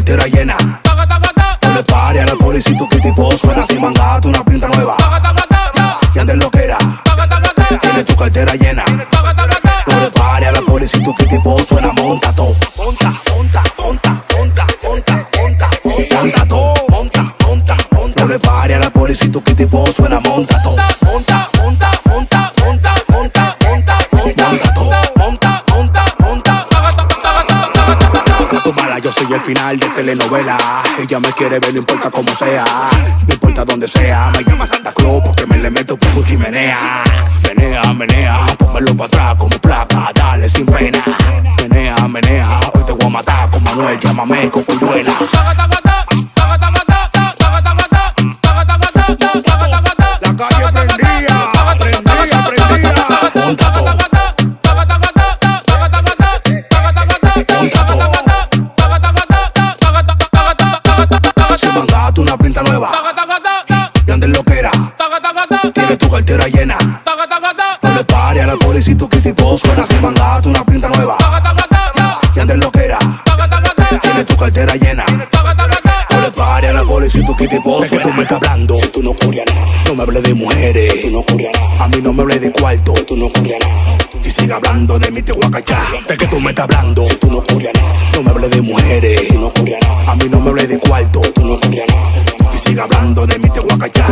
cartera llena. No le pare a la policía y tu tipo suena. Si mangato una pinta nueva y andes lo que era. Tienes tu cartera llena. No le pare a la policía y tu tipo suena. Monta todo, monta, monta, monta, monta, monta, monta, monta todo, monta, monta, monta. No le pare a la policía y tu tipo suena. Monta todo, monta, monta, monta, monta, monta, monta, monta todo, monta, monta, monta. No tu mala, yo soy el final de telenovela. Ella me quiere ver, no importa cómo sea, no importa donde sea. Me llama Santa Claus porque me le meto por su chimenea. Menea, menea, pónmelo para atrás como placa, dale sin pena. Menea, menea, hoy te voy a matar con Manuel, llámame Cocuyuela. La calle prendía, prendía, prendía. Monta todo, monta todo. Si mangato una pinta nueva y andes lo que era. Tienes tu cartera llena. No le pare a la policía y tu tipo suena. Si mangato una pinta nueva y andes lo que era. Tienes tu cartera llena. No le pare a la policía y tu tipo suena. De que tú me estás hablando, tú no ocurre nada. No me hables de mujeres, tú no ocurre nada. A mí no me hables de cuarto, tú no ocurre nada. Si sigue hablando de mí te voy a cachar. De que tú me estás hablando, tú no ocurre nada. No me hables de mujeres, tú no ocurre nada. A mí no me hables de cuarto, tú no ocurre nada. Si sigue hablando de mí te voy a cachar.